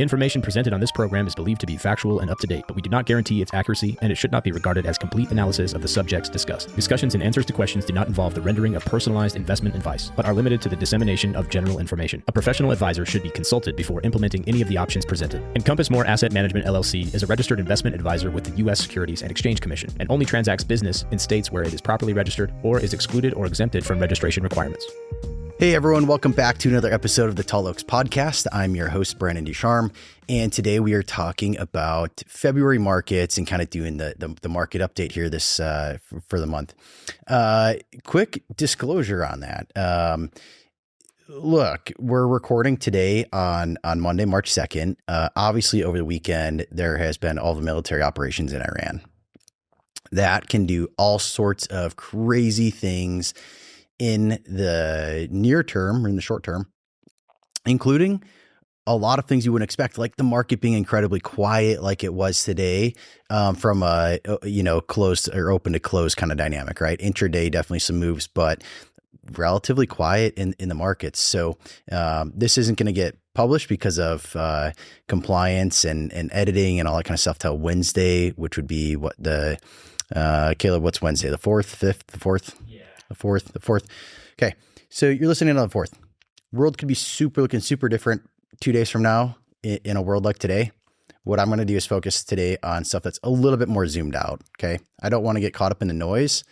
Information presented on this program is believed to be factual and up to date, but we do not guarantee its accuracy, and it should not be regarded as complete analysis of the subjects discussed. Discussions and answers to questions do not involve the rendering of personalized investment advice, but are limited to the dissemination of general information. A professional advisor should be consulted before implementing any of the options presented. Encompass More Asset Management LLC is a registered investment advisor with the U.S. Securities and Exchange Commission and only transacts business in states where it is properly registered or is excluded or exempted from registration requirements. Hey everyone, welcome back to another episode of the Tall Oaks Podcast. I'm your host, Brandon Charme, and today we are talking about February markets and kind of doing the market update here this for the month. Quick disclosure on that. Look, we're recording today on Monday, March 2nd. Obviously, over the weekend, there has been all the military operations in Iran. That can do all sorts of crazy things in the near term or in the short term, including a lot of things you wouldn't expect, like the market being incredibly quiet like it was today, from a, closed or open to close kind of dynamic, right? Intraday, definitely some moves, but relatively quiet in the markets. So this isn't going to get published because of compliance and editing and all that kind of stuff till Wednesday, which would be Caleb, what's Wednesday? The 4th, 5th, the 4th? Yeah. The 4th. Okay. So you're listening on the 4th. World could be looking super different 2 days from now in a world like today. What I'm going to do is focus today on stuff that's a little bit more zoomed out. Okay. I don't want to get caught up in the noise.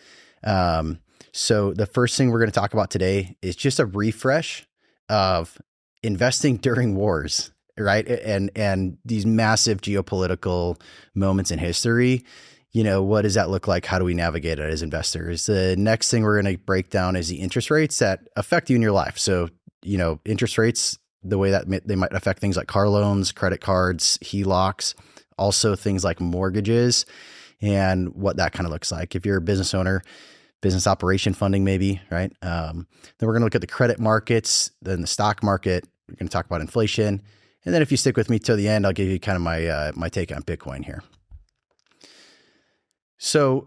So the first thing we're going to talk about today is just a refresh of investing during wars, right? And these massive geopolitical moments in history. What does that look like? How do we navigate it as investors? The next thing we're going to break down is the interest rates that affect you in your life. So, interest rates, the way that they might affect things like car loans, credit cards, HELOCs, also things like mortgages and what that kind of looks like. If you're a business owner, business operation funding, maybe, right? Then we're going to look at the credit markets, then the stock market. We're going to talk about inflation. And then if you stick with me till the end, I'll give you kind of my take on Bitcoin here. So,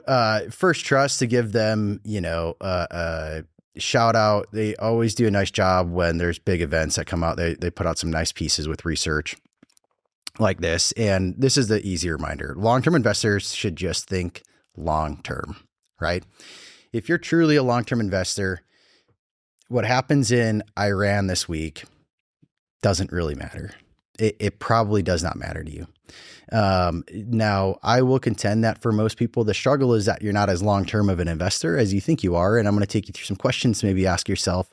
First Trust, to give them, a shout out. They always do a nice job when there's big events that come out. They put out some nice pieces with research like this. And this is the easy reminder. Long-term investors should just think long-term, right? If you're truly a long-term investor, what happens in Iran this week doesn't really matter. It probably does not matter to you. Now, I will contend that for most people, the struggle is that you're not as long-term of an investor as you think you are. And I'm going to take you through some questions to maybe ask yourself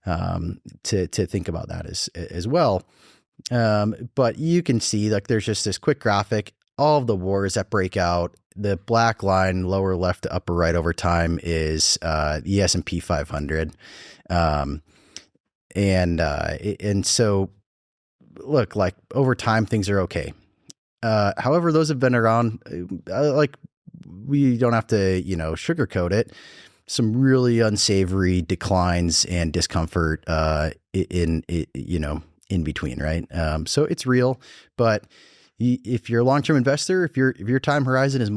to think about that as well. But you can see, like, there's just this quick graphic, all of the wars that break out. The black line, lower left to upper right over time, is the S&P 500. And so, look, like over time, things are okay. However, those have been around, we don't have to, sugarcoat it. Some really unsavory declines and discomfort in between, right? So it's real, but if you're a long-term investor, if your time horizon is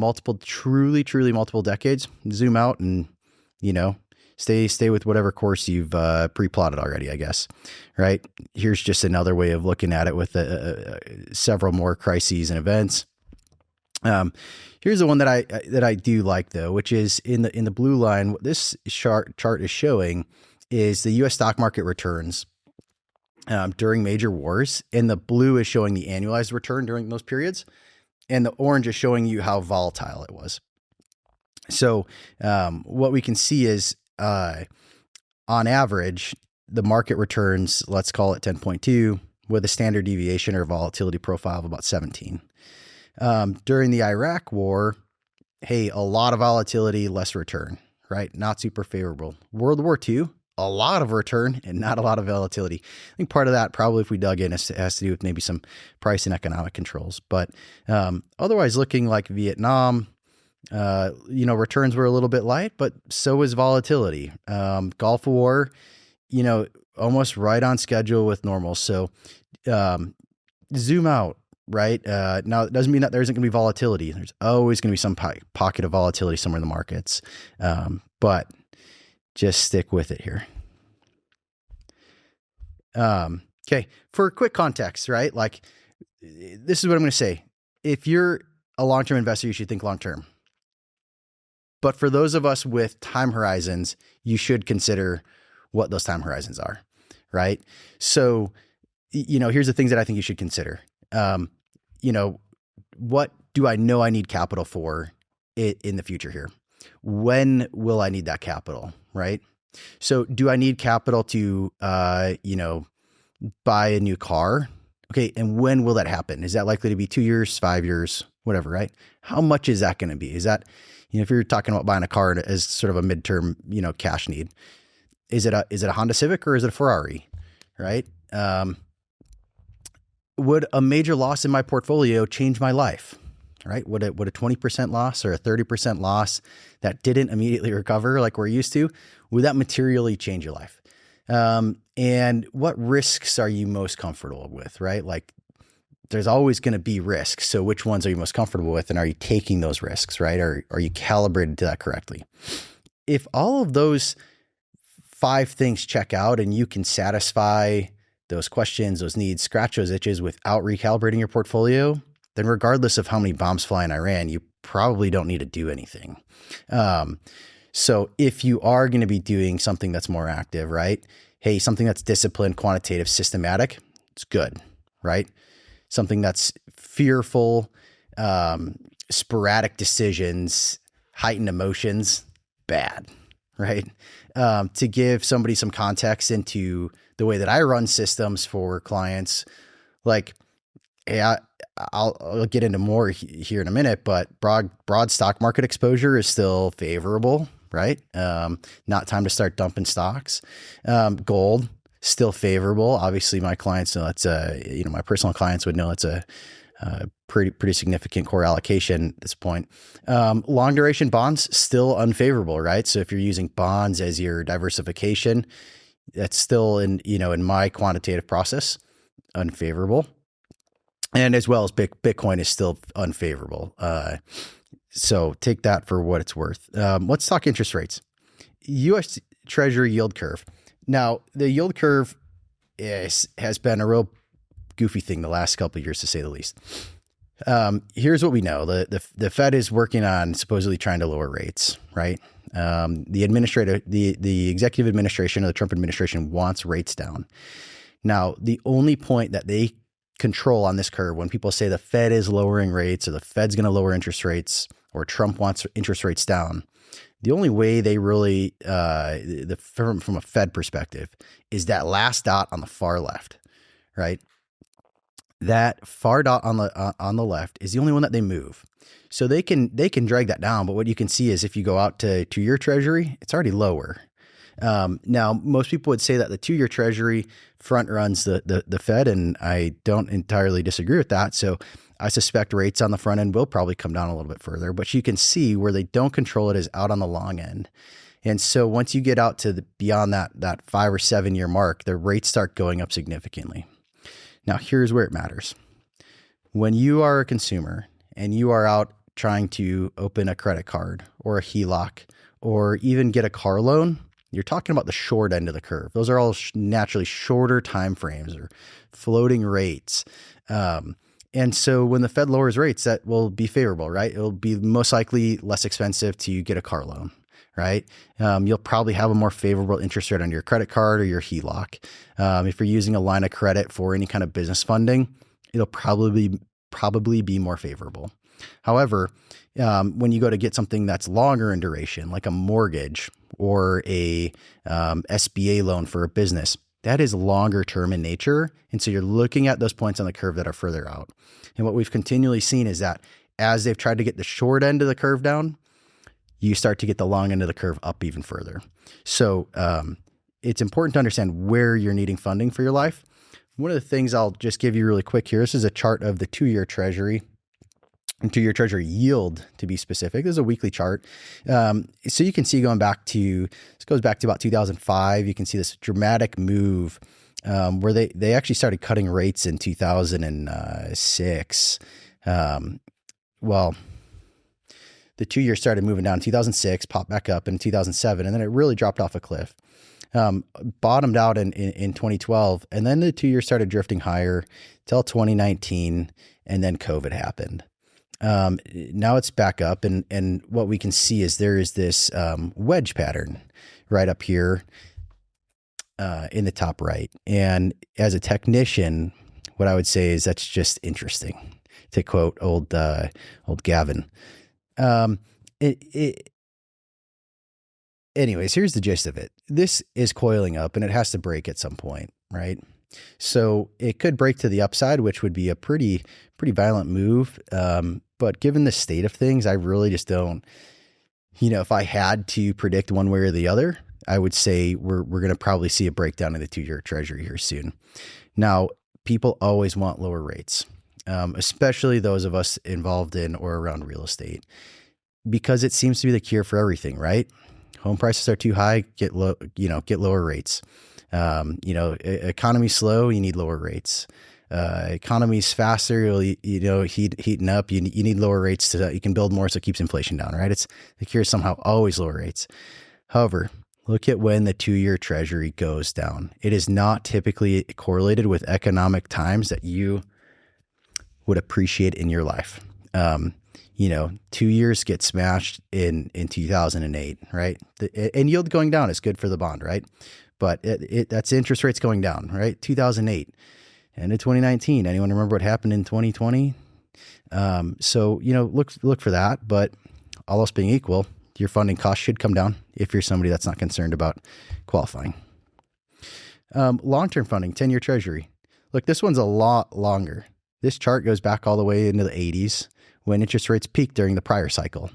truly multiple decades, zoom out and, stay with whatever course you've pre-plotted already, I guess, right? Here's just another way of looking at it with several more crises and events. Here's the one that I do like, though, which is in the blue line. What this chart is showing is the U.S. stock market returns during major wars, and the blue is showing the annualized return during those periods, and the orange is showing you how volatile it was. So what we can see is, on average, the market returns, let's call it 10.2, with a standard deviation or volatility profile of about 17. During the Iraq war, a lot of volatility, less return, right? Not super favorable. World War II, a lot of return and not a lot of volatility. I think part of that, probably if we dug in, has to do with maybe some price and economic controls. But otherwise, looking like Vietnam, returns were a little bit light, but so was volatility. Gulf War, almost right on schedule with normal. So zoom out, right? Now, it doesn't mean that there isn't going to be volatility. There's always going to be some pocket of volatility somewhere in the markets, but just stick with it here. Okay, for quick context, right? Like this is what I'm going to say. If you're a long-term investor, you should think long-term. But for those of us with time horizons, you should consider what those time horizons are, right? So, here's the things that I think you should consider. What do I know I need capital for in the future here? When will I need that capital, right? So do I need capital to, buy a new car? Okay. And when will that happen? Is that likely to be 2 years, 5 years, whatever, right? How much is that going to be? Is that, if you're talking about buying a car as sort of a midterm, cash need, is it a Honda Civic or is it a Ferrari, right? Would a major loss in my portfolio change my life, right? Would a 20% loss or a 30% loss that didn't immediately recover like we're used to, would that materially change your life? And what risks are you most comfortable with, right? Like there's always going to be risks. So which ones are you most comfortable with? And are you taking those risks, right? Or are you calibrated to that correctly? If all of those 5 things check out and you can satisfy those questions, those needs, scratch those itches without recalibrating your portfolio, then regardless of how many bombs fly in Iran, you probably don't need to do anything. So if you are going to be doing something that's more active, right? Hey, something that's disciplined, quantitative, systematic, it's good, right? Something that's fearful, sporadic decisions, heightened emotions, bad, right? To give somebody some context into the way that I run systems for clients, like, hey, I'll get into more here in a minute, but broad stock market exposure is still favorable, right? Not time to start dumping stocks. Gold, still favorable. Obviously, my clients know that's my personal clients would know it's a pretty significant core allocation at this point. Long duration bonds, still unfavorable, right? So if you're using bonds as your diversification, that's still in my quantitative process, unfavorable. And as well as Bitcoin is still unfavorable. So take that for what it's worth. Let's talk interest rates. U.S. Treasury yield curve. Now, the yield curve has been a real goofy thing the last couple of years, to say the least. Here's what we know. The Fed is working on supposedly trying to lower rates, right? The executive administration of the Trump administration wants rates down. Now, the only point that they control on this curve, when people say the Fed is lowering rates or the Fed's going to lower interest rates or Trump wants interest rates down, the only way they really, from a Fed perspective, is that last dot on the far left, right? That far dot on the left is the only one that they move. So they can drag that down, but what you can see is if you go out to 2-year Treasury, it's already lower. Now, most people would say that the 2-year Treasury front runs the Fed, and I don't entirely disagree with that. So I suspect rates on the front end will probably come down a little bit further, but you can see where they don't control it is out on the long end. And so once you get out to beyond that 5 or 7 year mark, the rates start going up significantly. Now, here's where it matters. When you are a consumer and you are out trying to open a credit card or a HELOC or even get a car loan, you're talking about the short end of the curve. Those are all naturally shorter time frames or floating rates. And so when the Fed lowers rates, that will be favorable, right? It'll be most likely less expensive to get a car loan, right? You'll probably have a more favorable interest rate on your credit card or your HELOC. If you're using a line of credit for any kind of business funding, it'll probably be more favorable. However, when you go to get something that's longer in duration, like a mortgage or a SBA loan for a business, that is longer term in nature. And so you're looking at those points on the curve that are further out. And what we've continually seen is that as they've tried to get the short end of the curve down, you start to get the long end of the curve up even further. So it's important to understand where you're needing funding for your life. One of the things I'll just give you really quick here, this is a chart of the 2-year Treasury and 2-year Treasury yield, to be specific. This is a weekly chart. So you can see this goes back to about 2005. You can see this dramatic move where they actually started cutting rates in 2006. The 2-year started moving down in 2006, popped back up in 2007, and then it really dropped off a cliff. bottomed out in 2012, and then the 2 years started drifting higher till 2019, and then COVID happened. Now it's back up, and what we can see is there is this wedge pattern right up here in the top right. And as a technician, what I would say is that's just interesting, to quote old Gavin. Anyways, here's the gist of it. This is coiling up, and it has to break at some point, right? So it could break to the upside, which would be a pretty violent move. But given the state of things, I really just don't, if I had to predict one way or the other, I would say we're going to probably see a breakdown in the 2-year Treasury here soon. Now, people always want lower rates, especially those of us involved in or around real estate, because it seems to be the cure for everything, right? Home prices are too high, get lower rates. Economy's slow, you need lower rates. Economy's faster, heating up, you need lower rates so that you can build more, so it keeps inflation down, right? It's the cure is somehow always lower rates. However, look at when the 2-year Treasury goes down. It is not typically correlated with economic times that you would appreciate in your life. 2 years get smashed in 2008, right? And yield going down is good for the bond, right? But that's interest rates going down, right? 2008 and in 2019. Anyone remember what happened in 2020? So look for that. But all else being equal, your funding cost should come down if you're somebody that's not concerned about qualifying. Long-term funding, 10-year Treasury. Look, this one's a lot longer. This chart goes back all the way into the 80s when interest rates peaked during the prior cycle.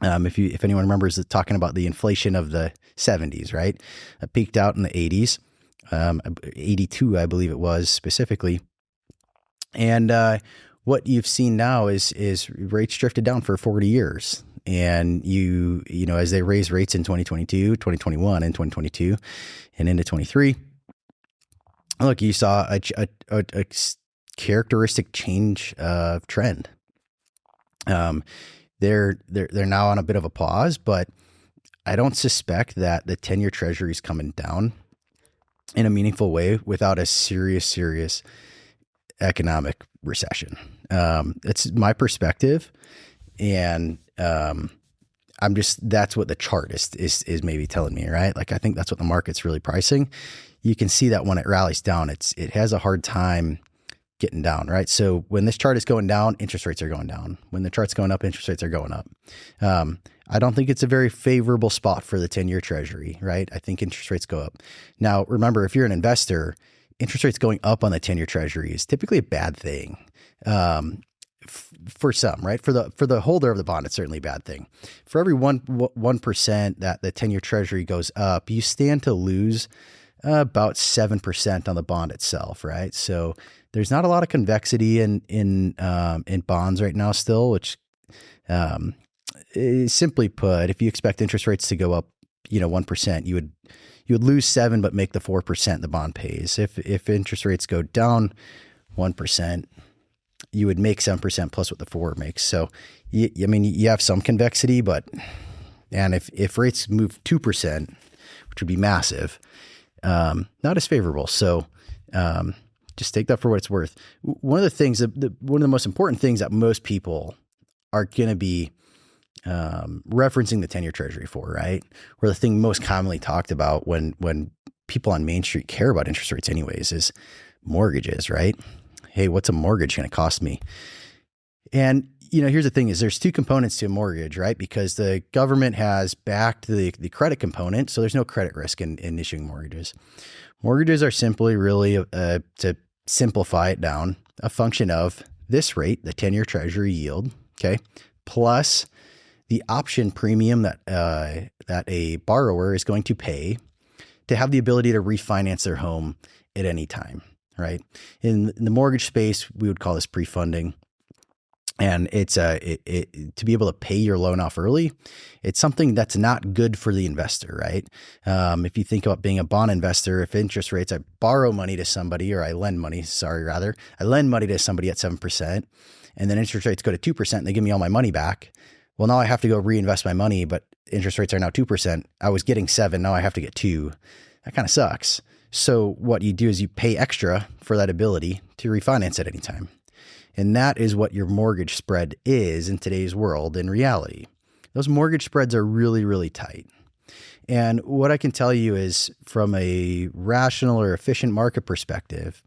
If anyone remembers talking about the inflation of the 70s, right? It peaked out in the 80s, 82, I believe it was specifically. And what you've seen now is rates drifted down for 40 years. And as they raise rates in 2022, 2021, and 2022, and into 23, look, you saw a characteristic change of trend. They're now on a bit of a pause, but I don't suspect that the 10-year Treasury is coming down in a meaningful way without a serious economic recession. It's my perspective, and that's what the chart is maybe telling me, right? Like, I think that's what the market's really pricing. You can see that when it rallies down, it has a hard time getting down, right? So when this chart is going down, interest rates are going down. When the chart's going up, interest rates are going up. I don't think it's a very favorable spot for the 10-year Treasury, right? I think interest rates go up. Now, remember, if you're an investor, interest rates going up on the 10-year Treasury is typically a bad thing. For some, right? For the holder of the bond, it's certainly a bad thing. For every 1% that the 10-year Treasury goes up, you stand to lose about 7% on the bond itself, right? So there's not a lot of convexity in bonds right now still, which simply put, if you expect interest rates to go up, 1%, you would lose 7, but make the 4% the bond pays. If interest rates go down 1%, you would make 7% plus what the 4 makes. So, you have some convexity, and if rates move 2%, which would be massive, not as favorable. So, just take that for what it's worth. One of the most important things that most people are going to be referencing the 10-year Treasury for, right? Or the thing most commonly talked about when people on Main Street care about interest rates anyways is mortgages, right? Hey, what's a mortgage going to cost me? And, here's the thing is there's two components to a mortgage, right? Because the government has backed the credit component. So there's no credit risk in issuing mortgages. Mortgages are simply really, to simplify it down, a function of this rate, the 10-year Treasury yield, okay, plus the option premium that a borrower is going to pay to have the ability to refinance their home at any time, right? In the mortgage space, we would call this pre-funding. And it's to be able to pay your loan off early. It's something that's not good for the investor, right? If you think about being a bond investor, if interest rates, I borrow money to somebody, or I lend money to somebody at 7%, and then interest rates go to 2% and they give me all my money back. Well, now I have to go reinvest my money, but interest rates are now 2%. I was getting 7. Now I have to get 2. That kind of sucks. So what you do is you pay extra for that ability to refinance at any time. And that is what your mortgage spread is in today's world in reality. Those mortgage spreads are really, really tight. And what I can tell you is from a rational or efficient market perspective,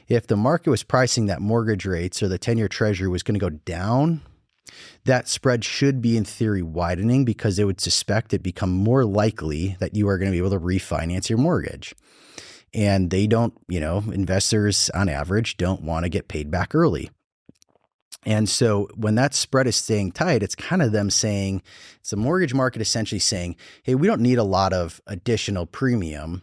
if the market was pricing that mortgage rates or the 10-year Treasury was going to go down, that spread should be in theory widening because they would suspect it become more likely that you are going to be able to refinance your mortgage. And they don't, investors on average don't want to get paid back early. And so when that spread is staying tight, it's kind of them saying, it's the mortgage market essentially saying, hey, we don't need a lot of additional premium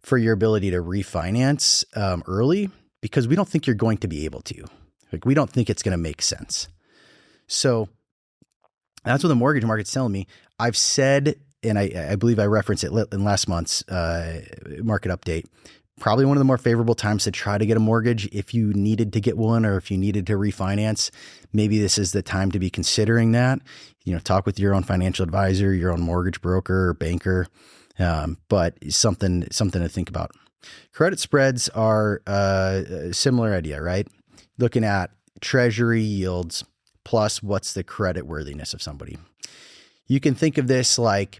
for your ability to refinance early because we don't think you're going to be able to. Like, we don't think it's going to make sense. So that's what the mortgage market's telling me. I've said, and I believe I referenced it in last month's market update, probably one of the more favorable times to try to get a mortgage if you needed to get one or if you needed to refinance. Maybe this is the time to be considering that. Talk with your own financial advisor, your own mortgage broker or banker, but something to think about. Credit spreads are a similar idea, right? Looking at Treasury yields plus what's the credit worthiness of somebody. You can think of this like,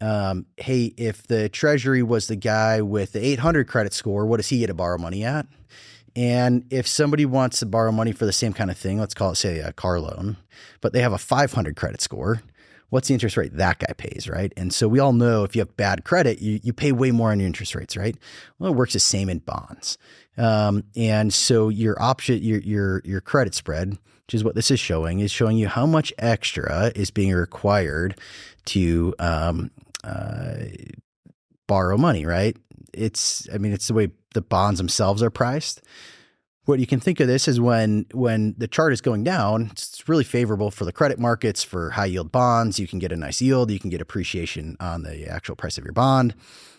hey, if the Treasury was the guy with the 800 credit score, what does he get to borrow money at? And if somebody wants to borrow money for the same kind of thing, let's call it, say, a car loan, but they have a 500 credit score, what's the interest rate that guy pays, right? And so we all know if you have bad credit, you pay way more on your interest rates, right? Well, it works the same in bonds. And so your credit spread, which is what this is showing you how much extra is being required to borrow money, right? It's the way the bonds themselves are priced. What you can think of this is when the chart is going down, it's really favorable for the credit markets for high yield bonds. You can get a nice yield. You can get appreciation on the actual price of your bond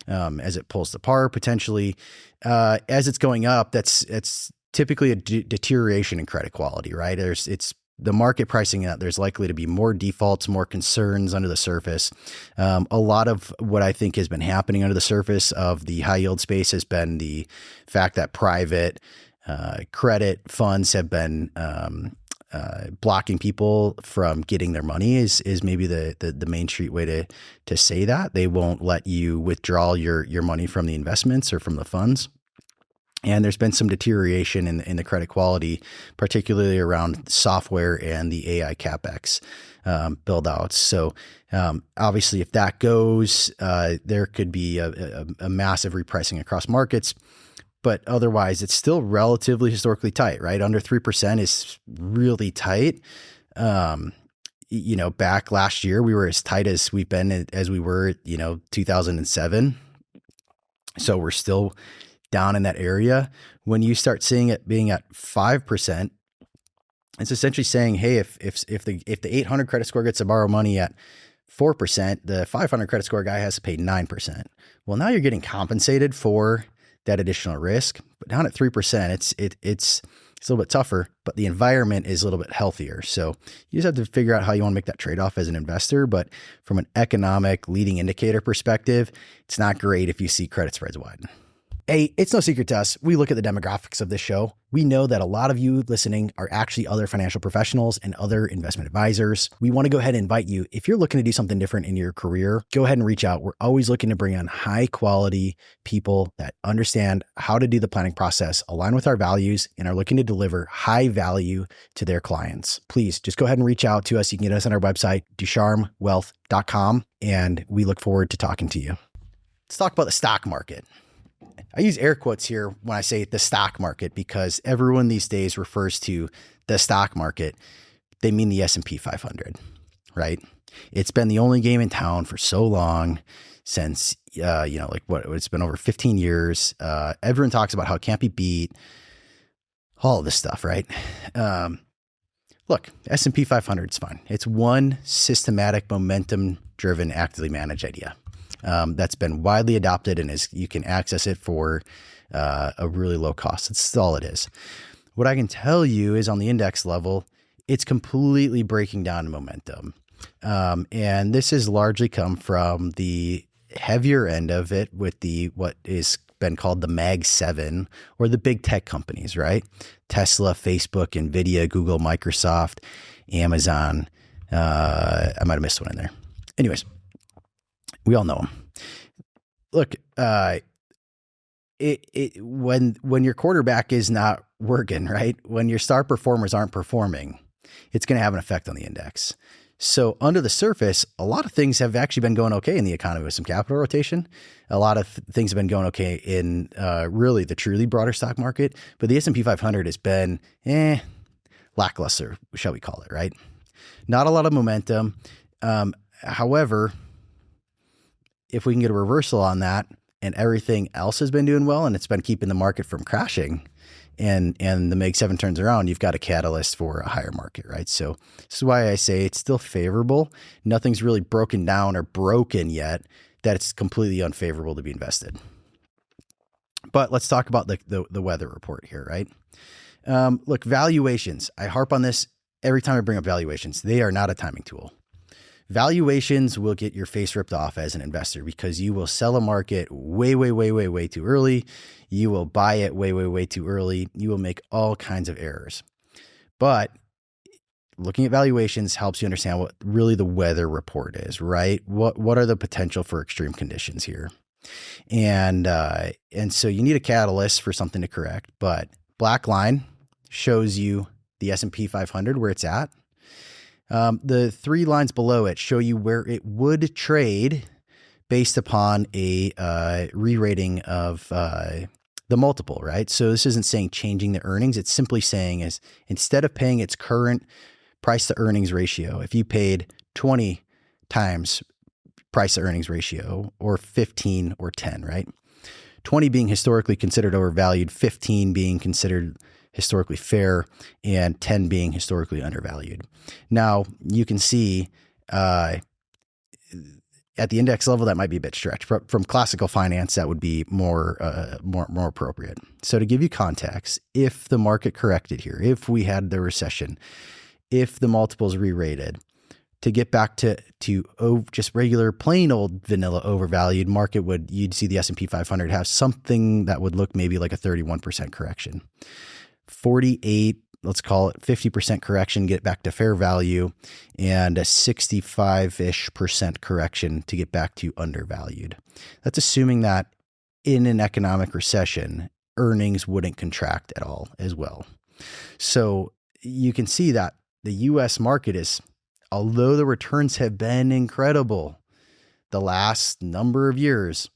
as it pulls to par potentially. As it's going up, that's typically a deterioration in credit quality, right? It's the market pricing out, there's likely to be more defaults, more concerns under the surface. A lot of what I think has been happening under the surface of the high yield space has been the fact that private credit funds have been blocking people from getting their money is maybe the Main Street way to say that. They won't let you withdraw your money from the investments or from the funds. And there's been some deterioration in the credit quality, particularly around software and the AI CapEx build outs. So obviously, if that goes, there could be a massive repricing across markets. But otherwise, it's still relatively historically tight, right? Under 3% is really tight. Back last year, we were as tight as we've been as we were, 2007. So we're still down in that area. When you start seeing it being at 5%, it's essentially saying, hey, if the 800 credit score gets to borrow money at 4%, the 500 credit score guy has to pay 9%. Well, now you're getting compensated for that additional risk, but down at 3%, it's a little bit tougher, but the environment is a little bit healthier. So you just have to figure out how you want to make that trade-off as an investor. But from an economic leading indicator perspective, it's not great if you see credit spreads widen. Hey, it's no secret to us. We look at the demographics of this show. We know that a lot of you listening are actually other financial professionals and other investment advisors. We want to go ahead and invite you. If you're looking to do something different in your career, go ahead and reach out. We're always looking to bring on high quality people that understand how to do the planning process, align with our values, and are looking to deliver high value to their clients. Please just go ahead and reach out to us. You can get us on our website, ducharmewealth.com, and we look forward to talking to you. Let's talk about the stock market. I use air quotes here when I say the stock market because everyone these days refers to the stock market. They mean the S&P 500, right? It's been the only game in town for so long since, it's been over 15 years. Everyone talks about how it can't be beat, all of this stuff, right? Look, S&P 500 is fine. It's one systematic, momentum-driven, actively managed idea. That's been widely adopted and you can access it for a really low cost. That's all it is. What I can tell you is on the index level, it's completely breaking down in momentum. And this has largely come from the heavier end of it with what is been called the Mag 7 or the big tech companies, right? Tesla, Facebook, Nvidia, Google, Microsoft, Amazon. I might have missed one in there. Anyways, we all know them. Look, when your quarterback is not working, right? When your star performers aren't performing, it's going to have an effect on the index. So under the surface, a lot of things have actually been going okay in the economy with some capital rotation. A lot of things have been going okay in really the truly broader stock market, but the S&P 500 has been lackluster, shall we call it, right? Not a lot of momentum. However, if we can get a reversal on that and everything else has been doing well and it's been keeping the market from crashing, and the Mag 7 turns around, you've got a catalyst for a higher market, right? So this is why I say it's still favorable. Nothing's really broken down or broken yet that it's completely unfavorable to be invested. But let's talk about the weather report here, right? Look, valuations. I harp on this every time I bring up valuations. They are not a timing tool. Valuations will get your face ripped off as an investor because you will sell a market way too early. You will buy it way too early. You will make all kinds of errors. But looking at valuations helps you understand what really the weather report is, right? What are the potential for extreme conditions here? And so you need a catalyst for something to correct. But black line shows you the S&P 500 where it's at. The three lines below it show you where it would trade based upon a re-rating of the multiple, right? So this isn't saying changing the earnings. It's simply saying is instead of paying its current price to earnings ratio, if you paid 20 times price to earnings ratio or 15 or 10, right? 20 being historically considered overvalued, 15 being considered historically fair, and 10 being historically undervalued. Now, you can see at the index level, that might be a bit stretched. From classical finance, that would be more appropriate. So to give you context, if the market corrected here, if we had the recession, if the multiples re-rated, to get back to just regular plain old vanilla overvalued market, you'd see the S&P 500 have something that would look maybe like a 31% correction. 48, let's call it 50% correction, get back to fair value, and a 65-ish% correction to get back to undervalued. That's assuming that in an economic recession, earnings wouldn't contract at all as well. So you can see that the US market is, although the returns have been incredible the last number of years,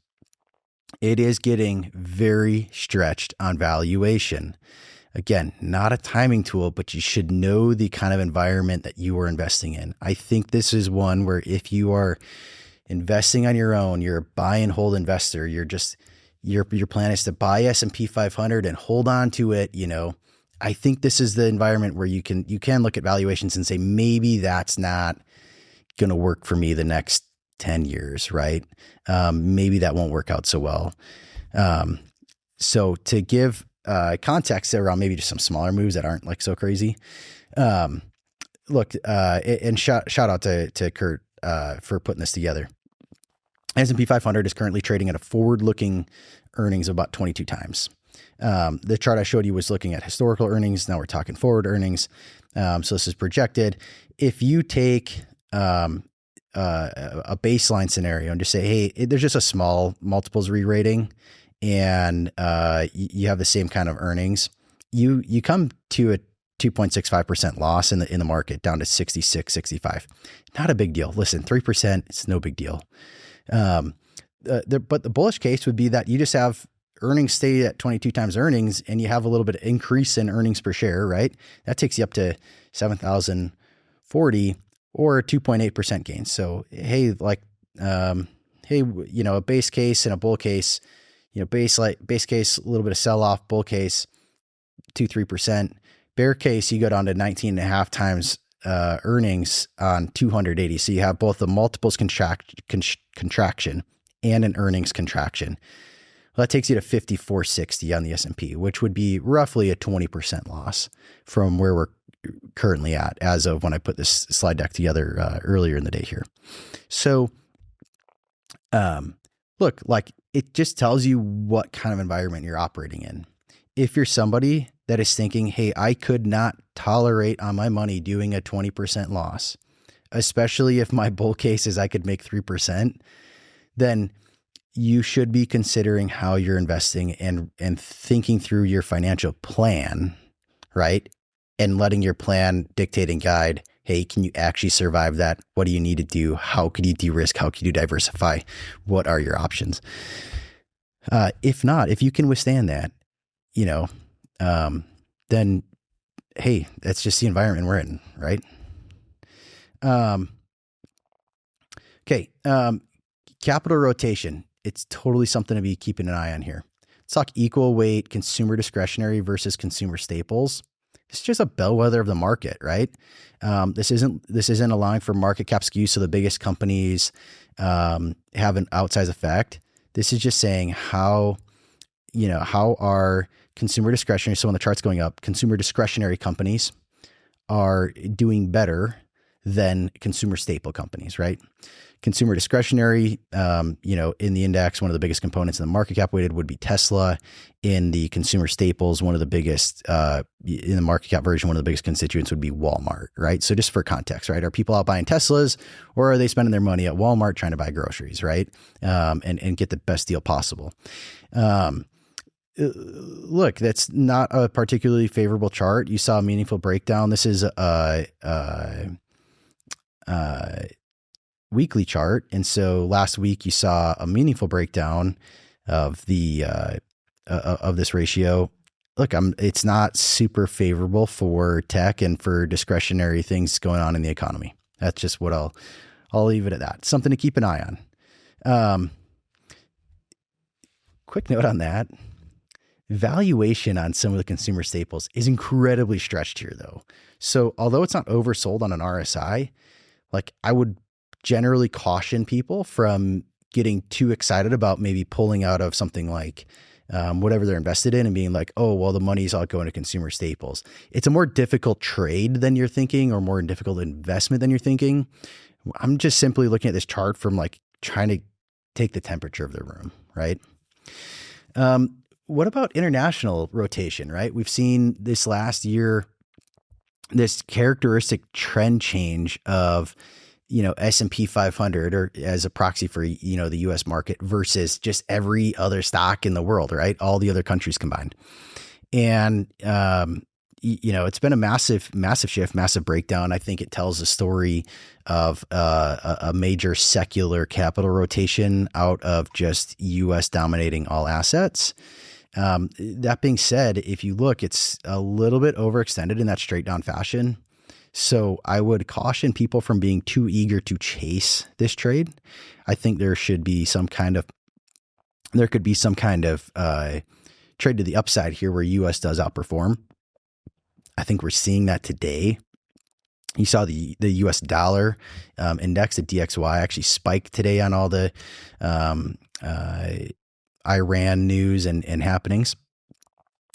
it is getting very stretched on valuation. Again, not a timing tool, but you should know the kind of environment that you are investing in. I think this is one where if you are investing on your own, you're a buy and hold investor, your plan is to buy S&P 500 and hold on to it, I think this is the environment where you can look at valuations and say, maybe that's not going to work for me the next 10 years, right? Maybe that won't work out so well. So to give context around maybe just some smaller moves that aren't like so crazy. Look, and shout out to Kurt for putting this together. S&P 500 is currently trading at a forward-looking earnings of about 22 times. The chart I showed you was looking at historical earnings. Now we're talking forward earnings. So this is projected. If you take a baseline scenario and just say, hey, there's just a small multiples re-rating, and you have the same kind of earnings, you come to a 2.65% loss in the market down to 66, 65. Not a big deal. Listen, 3%, it's no big deal. But the bullish case would be that you just have earnings stay at 22 times earnings and you have a little bit of increase in earnings per share, right? That takes you up to 7,040 or 2.8% gain. So, hey, a base case and a bull case, base case, a little bit of sell off, bull case, 2-3%. Bear case, you go down to 19 and a half times earnings on 280. So you have both the multiples contraction and an earnings contraction. Well, that takes you to 5460 on the S&P, which would be roughly a 20% loss from where we're currently at as of when I put this slide deck together earlier in the day here. So, look, like it just tells you what kind of environment you're operating in. If you're somebody that is thinking, hey, I could not tolerate on my money doing a 20% loss, especially if my bull case is I could make 3%, then you should be considering how you're investing and thinking through your financial plan, right? And letting your plan dictate and guide, hey, can you actually survive that? What do you need to do? How could you de-risk? How could you diversify? What are your options? If not, if you can withstand that, then hey, that's just the environment we're in, right? Okay. Capital rotation. It's totally something to be keeping an eye on here. Let's talk equal weight, consumer discretionary versus consumer staples. It's just a bellwether of the market, right? This isn't allowing for market cap skew, so the biggest companies have an outsized effect. This is just saying how are consumer discretionary, so when the chart's going up, consumer discretionary companies are doing better than consumer staple companies, right? Consumer discretionary, in the index, one of the biggest components in the market cap weighted would be Tesla. In the consumer staples, one of the biggest, in the market cap version, one of the biggest constituents would be Walmart, right? So just for context, right? Are people out buying Teslas, or are they spending their money at Walmart trying to buy groceries, right? And get the best deal possible. Look, that's not a particularly favorable chart. You saw a meaningful breakdown. This is weekly chart. And so last week you saw a meaningful breakdown of the of this ratio. Look, it's not super favorable for tech and for discretionary things going on in the economy. That's just what I'll leave it at that. Something to keep an eye on. Quick note on that. Valuation on some of the consumer staples is incredibly stretched here though. So although it's not oversold on an RSI, like I would generally caution people from getting too excited about maybe pulling out of something like whatever they're invested in and being like, oh, well, the money's all going to consumer staples. It's a more difficult trade than you're thinking, or more difficult investment than you're thinking. I'm just simply looking at this chart from like trying to take the temperature of the room, right? What about international rotation, right? We've seen this last year, this characteristic trend change of, S&P 500 or as a proxy for, the US market versus just every other stock in the world, right? All the other countries combined. And, it's been a massive shift, massive breakdown. I think it tells a story of a major secular capital rotation out of just US dominating all assets. That being said, if you look, it's a little bit overextended in that straight down fashion. So I would caution people from being too eager to chase this trade. I think there could be some kind of trade to the upside here where US does outperform. I think we're seeing that today. You saw the US dollar index, the DXY, actually spiked today on all the Iran news and happenings.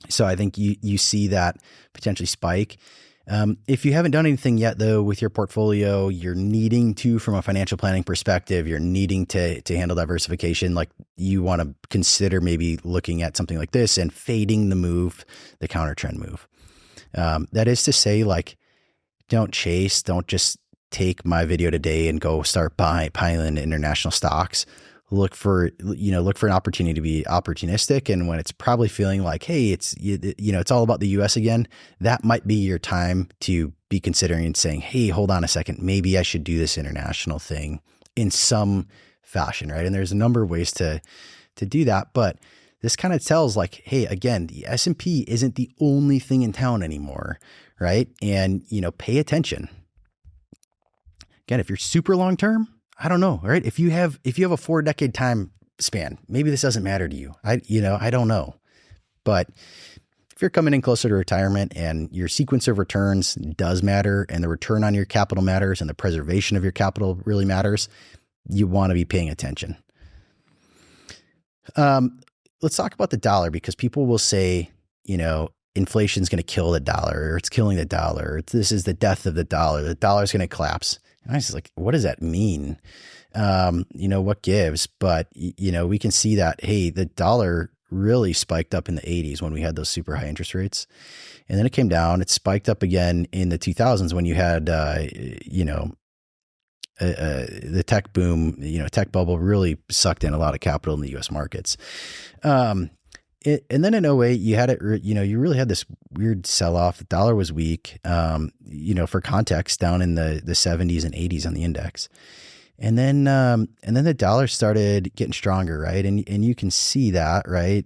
So I think you see that potentially spike. If you haven't done anything yet though with your portfolio, you're needing to, from a financial planning perspective, you're needing to handle diversification. Like you want to consider maybe looking at something like this and fading the counter trend move. That is to say, like, don't just take my video today and go start piling international stocks. Look for an opportunity to be opportunistic. And when it's probably feeling like, hey, it's all about the US again, that might be your time to be considering and saying, hey, hold on a second, maybe I should do this international thing in some fashion, right? And there's a number of ways to do that, but this kind of tells like, hey, again, the S&P isn't the only thing in town anymore, right? And, pay attention. Again, if you're super long-term, I don't know, right? If you have a 4-decade time span, maybe this doesn't matter to you. I don't know. But if you're coming in closer to retirement and your sequence of returns does matter and the return on your capital matters and the preservation of your capital really matters, you want to be paying attention. Let's talk about the dollar, because people will say, inflation is going to kill the dollar, or it's killing the dollar. This is the death of the dollar. The dollar is going to collapse. And I was like, what does that mean? What gives? But, we can see that, hey, the dollar really spiked up in the 80s when we had those super high interest rates. And then it came down. It spiked up again in the 2000s when you had, the tech boom, tech bubble really sucked in a lot of capital in the U.S. markets. And then in '08, you had you really had this weird sell-off. The dollar was weak, for context, down in the 70s and 80s on the index. And then the dollar started getting stronger, right? And you can see that, right,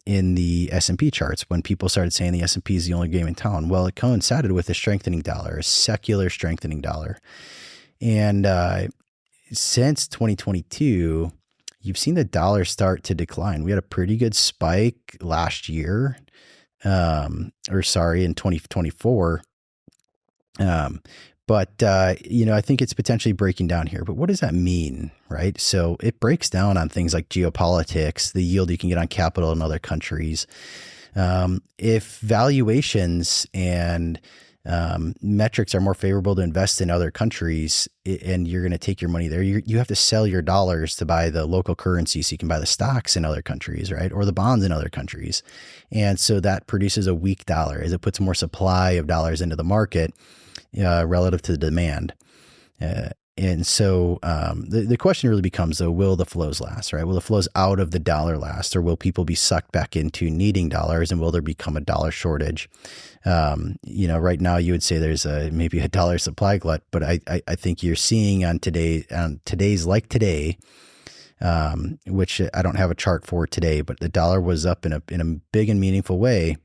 in the S&P charts when people started saying the S&P is the only game in town. Well, it coincided with a strengthening dollar, a secular strengthening dollar. And since 2022, you've seen the dollar start to decline. We had a pretty good spike last year, in 2024. But I think it's potentially breaking down here. But what does that mean, right? So it breaks down on things like geopolitics, the yield you can get on capital in other countries. If valuations and metrics are more favorable to invest in other countries, and you're going to take your money there, you have to sell your dollars to buy the local currency so you can buy the stocks in other countries, right? Or the bonds in other countries. And so that produces a weak dollar as it puts more supply of dollars into the market relative to the demand. And so the question really becomes, though, will the flows last, right? Will the flows out of the dollar last, or will people be sucked back into needing dollars, and will there become a dollar shortage? Right now you would say there's maybe a dollar supply glut, but I think you're seeing on today's like today, which I don't have a chart for today, but the dollar was up in a big and meaningful way.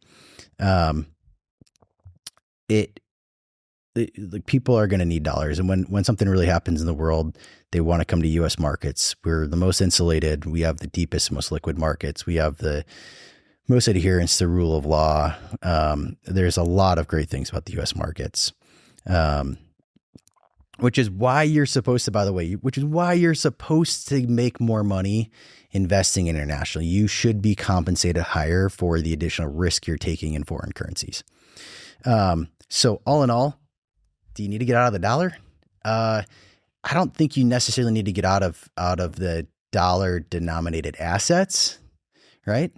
People are going to need dollars. And when something really happens in the world, they want to come to U.S. markets. We're the most insulated. We have the deepest, most liquid markets. We have the most adherence to rule of law. There's a lot of great things about the U.S. markets, which is why you're supposed to make more money investing internationally. You should be compensated higher for the additional risk you're taking in foreign currencies. So all in all, do you need to get out of the dollar? I don't think you necessarily need to get out of the dollar denominated assets, right?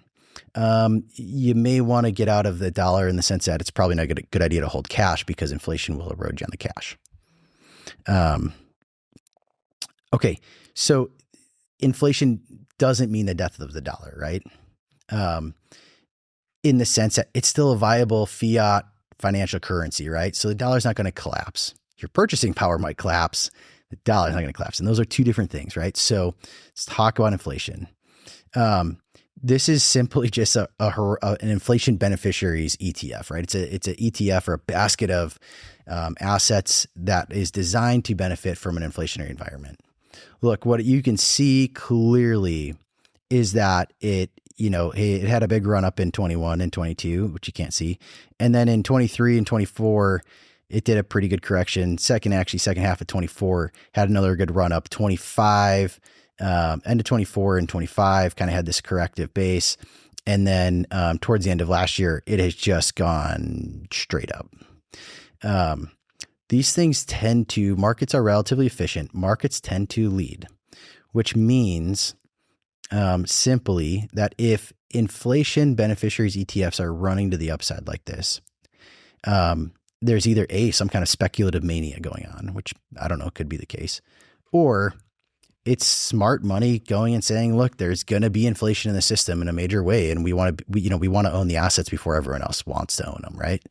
You may want to get out of the dollar in the sense that it's probably not a good idea to hold cash because inflation will erode you on the cash. Okay. So inflation doesn't mean the death of the dollar, right? In the sense that it's still a viable fiat financial currency, right? So the dollar's not going to collapse. Your purchasing power might collapse. The dollar's not going to collapse. And those are two different things, right? So let's talk about inflation. This is simply just an inflation beneficiaries ETF, right? It's an ETF or a basket of assets that is designed to benefit from an inflationary environment. Look, what you can see clearly is that it had a big run up in 21 and 22, which you can't see. And then in 23 and 24, it did a pretty good correction. Second half of 24 had another good run up. 25, end of 24 and 25 kind of had this corrective base. And then towards the end of last year, it has just gone straight up. These things markets are relatively efficient. Markets tend to lead, which means simply that if inflation beneficiaries ETFs are running to the upside like this, there's either some kind of speculative mania going on, which I don't know, could be the case, or it's smart money going and saying, look, there's going to be inflation in the system in a major way. And we want to own the assets before everyone else wants to own them. Right.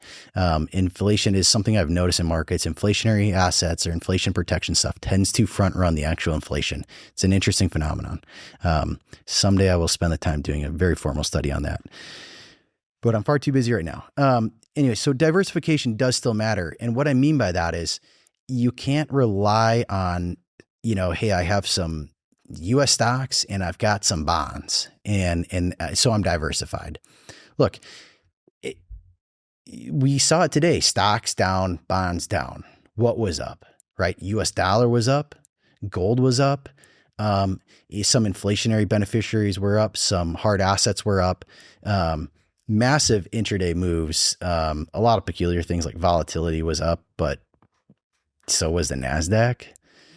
Inflation is something I've noticed in markets. Inflationary assets or inflation protection stuff tends to front run the actual inflation. It's an interesting phenomenon. Someday I will spend the time doing a very formal study on that, but I'm far too busy right now. Anyway, so diversification does still matter. And what I mean by that is you can't rely on, hey, I have some US stocks and I've got some bonds and so I'm diversified. Look, we saw it today, stocks down, bonds down. What was up, right? US dollar was up, gold was up. Some inflationary beneficiaries were up, some hard assets were up. massive intraday moves. A lot of peculiar things like volatility was up, but so was the NASDAQ.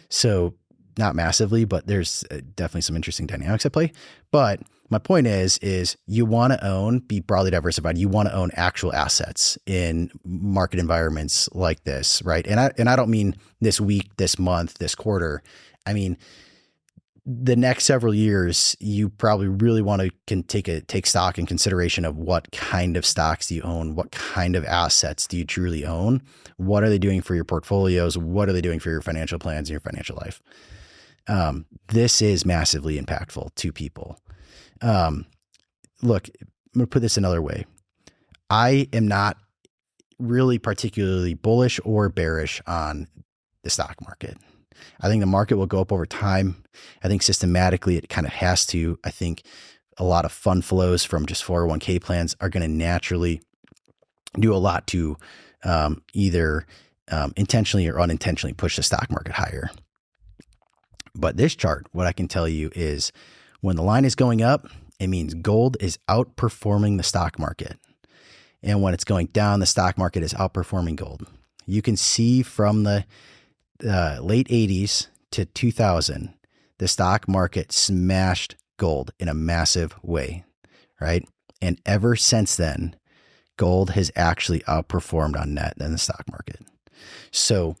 So not massively, but there's definitely some interesting dynamics at play. But my point is you want to be broadly diversified. You want to own actual assets in market environments like this, right? And I don't mean this week, this month, this quarter. I mean, the next several years, you probably really want to take stock in consideration of what kind of stocks do you own? What kind of assets do you truly own? What are they doing for your portfolios? What are they doing for your financial plans and your financial life? This is massively impactful to people. Look, I'm going to put this another way. I am not really particularly bullish or bearish on the stock market. I think the market will go up over time. I think systematically it kind of has to. I think a lot of fund flows from just 401k plans are going to naturally do a lot to either intentionally or unintentionally push the stock market higher. But this chart, what I can tell you is when the line is going up, it means gold is outperforming the stock market. And when it's going down, the stock market is outperforming gold. You can see from the late 80s to 2000, the stock market smashed gold in a massive way, right? And ever since then, gold has actually outperformed on net than the stock market. So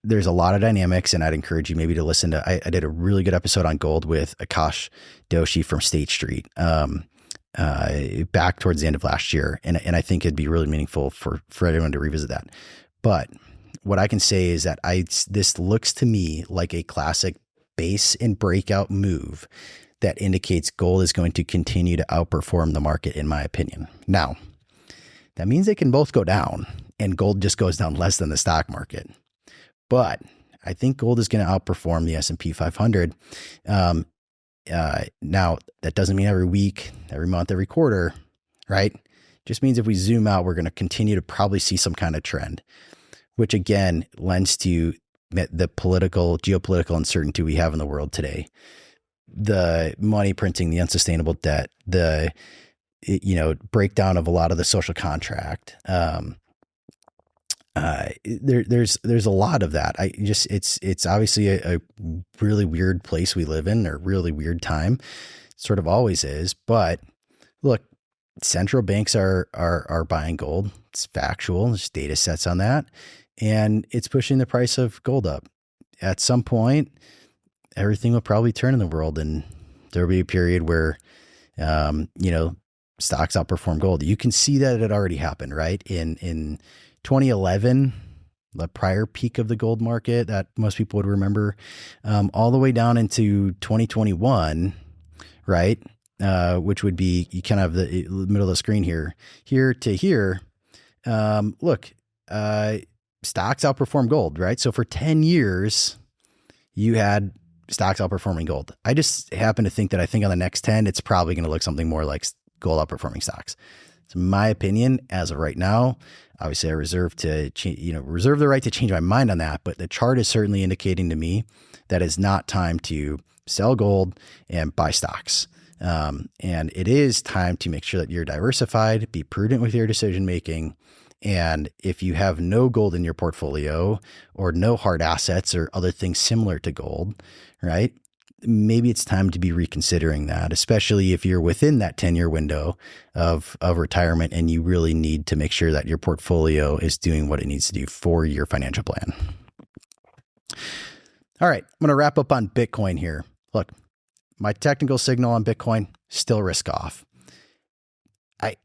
there's a lot of dynamics, and I'd encourage you maybe to listen to, I did a really good episode on gold with Akash Doshi from State Street back towards the end of last year. And I think it'd be really meaningful for everyone to revisit that. But what I can say is that this looks to me like a classic base and breakout move that indicates gold is going to continue to outperform the market, in my opinion. Now, that means they can both go down and gold just goes down less than the stock market. But I think gold is going to outperform the S&P 500. Now, that doesn't mean every week, every month, every quarter, right? Just means if we zoom out, we're going to continue to probably see some kind of trend, which again lends to the geopolitical uncertainty we have in the world today. The money printing, the unsustainable debt, the breakdown of a lot of the social contract. There's a lot of that. It's obviously a really weird place we live in, or really weird time. Sort of always is. But look, central banks are buying gold. It's factual. There's data sets on that, and it's pushing the price of gold up. At some point, everything will probably turn in the world, and there'll be a period where, stocks outperform gold. You can see that it already happened, right? In 2011, the prior peak of the gold market that most people would remember, all the way down into 2021, right? Which would be kind of the middle of the screen here to here. Look, stocks outperform gold, right? So for 10 years, you had stocks outperforming gold. I just happen to think that I think on the next 10, it's probably going to look something more like gold outperforming stocks. It's my opinion as of right now. Obviously, I reserve the right to change my mind on that, but the chart is certainly indicating to me that it's not time to sell gold and buy stocks. And it is time to make sure that you're diversified, be prudent with your decision making. And if you have no gold in your portfolio or no hard assets or other things similar to gold, right? Maybe it's time to be reconsidering that, especially if you're within that 10-year window of retirement and you really need to make sure that your portfolio is doing what it needs to do for your financial plan. All right, I'm going to wrap up on Bitcoin here. Look, my technical signal on Bitcoin, still risk off. I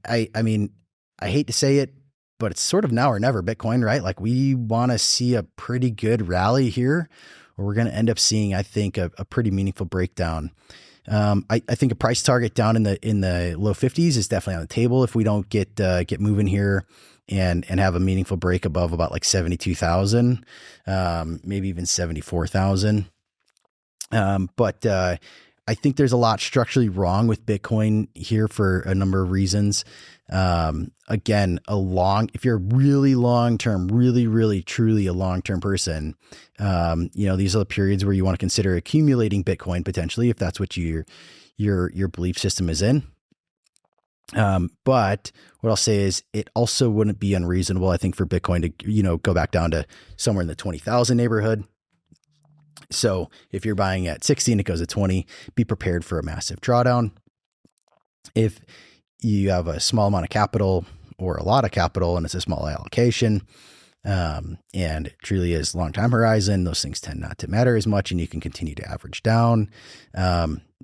mean, I hate to say it, but it's sort of now or never Bitcoin, right? Like we want to see a pretty good rally here, or we're going to end up seeing, I think, a pretty meaningful breakdown. I think a price target down in the low 50s is definitely on the table if we don't get moving here and have a meaningful break above about like 72,000, maybe even 74,000. But I think there's a lot structurally wrong with Bitcoin here for a number of reasons. Again, if you're really long-term, really, truly a long-term person, these are the periods where you want to consider accumulating Bitcoin potentially, if that's what your belief system is in. But what I'll say is it also wouldn't be unreasonable, I think, for Bitcoin to, go back down to somewhere in the 20,000 neighborhood. So if you're buying at 60 and it goes to 20, be prepared for a massive drawdown. If you have a small amount of capital or a lot of capital and it's a small allocation, and it truly is long time horizon, those things tend not to matter as much and you can continue to average down.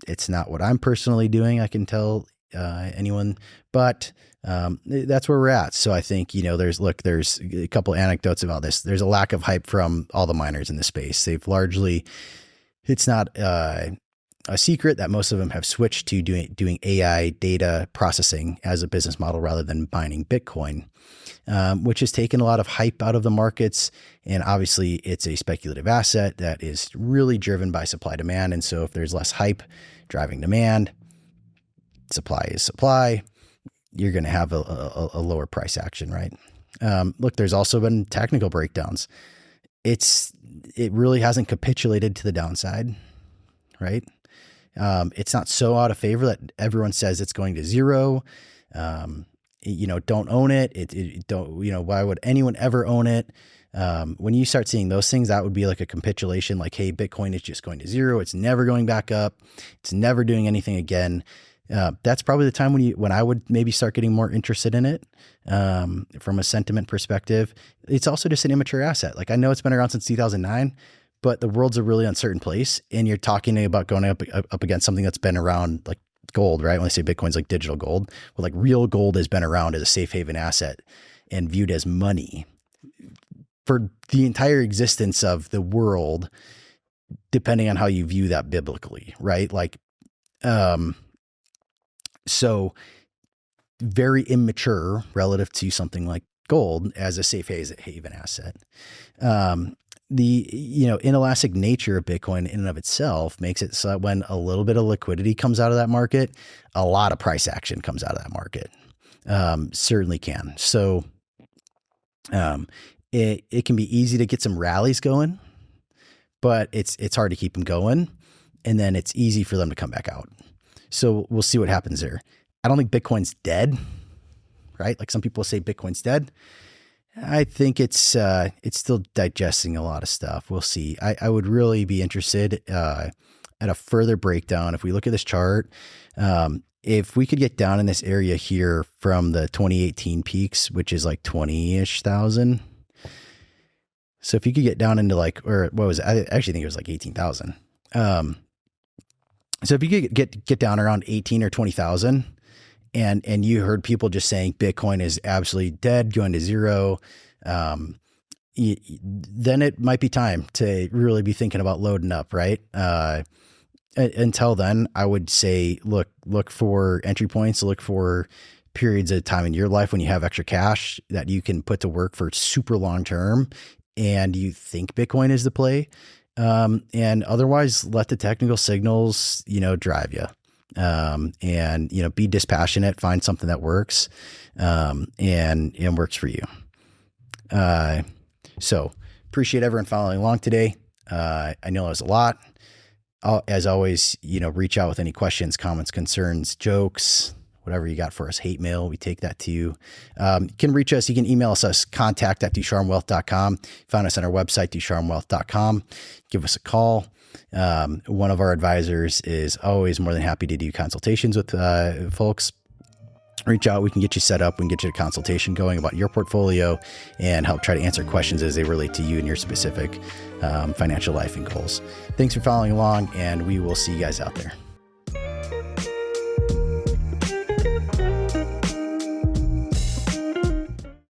It's not what I'm personally doing, I can tell anyone, but that's where we're at. So I think, there's a couple anecdotes about this. There's a lack of hype from all the miners in the space. It's not a secret that most of them have switched to doing AI data processing as a business model rather than mining Bitcoin, which has taken a lot of hype out of the markets. And obviously it's a speculative asset that is really driven by supply demand. And so if there's less hype driving demand, supply is supply, you're going to have a lower price action, right? Look, there's also been technical breakdowns. It really hasn't capitulated to the downside, right? It's not so out of favor that everyone says it's going to zero. Don't own it. Why would anyone ever own it? When you start seeing those things, that would be like a capitulation, like, hey, Bitcoin is just going to zero. It's never going back up. It's never doing anything again. That's probably the time when I would maybe start getting more interested in it, from a sentiment perspective. It's also just an immature asset. Like, I know it's been around since 2009, but the world's a really uncertain place. And you're talking about going up against something that's been around, like gold, right? When I say Bitcoin's like digital gold, well, like real gold has been around as a safe haven asset and viewed as money for the entire existence of the world, depending on how you view that biblically, right? Like, so very immature relative to something like gold as a safe haven asset. The inelastic nature of Bitcoin in and of itself makes it so that when a little bit of liquidity comes out of that market, a lot of price action comes out of that market. Certainly can. So it can be easy to get some rallies going, but it's hard to keep them going. And then it's easy for them to come back out. So we'll see what happens there. I don't think Bitcoin's dead, right? Like some people say Bitcoin's dead. I think it's still digesting a lot of stuff. We'll see. I would really be interested at a further breakdown. If we look at this chart, if we could get down in this area here from the 2018 peaks, which is like 20-ish thousand. So if you could get down into or what was it? I actually think it was like 18,000. So if you could get down around 18 or 20,000 and you heard people just saying Bitcoin is absolutely dead, going to zero, then it might be time to really be thinking about loading up, right? Until then, I would say, look for entry points, look for periods of time in your life when you have extra cash that you can put to work for super long term and you think Bitcoin is the play. And otherwise let the technical signals, drive you, and, be dispassionate, find something that works, and works for you. So appreciate everyone following along today. I know it was a lot. As always, reach out with any questions, comments, concerns, jokes, whatever you got for us, hate mail, we take that to you. You can reach us. You can email us contact@ducharmewealth.com. Find us on our website, ducharmewealth.com. Give us a call. One of our advisors is always more than happy to do consultations with folks. Reach out. We can get you set up. We can get you a consultation going about your portfolio and help try to answer questions as they relate to you and your specific financial life and goals. Thanks for following along, and we will see you guys out there.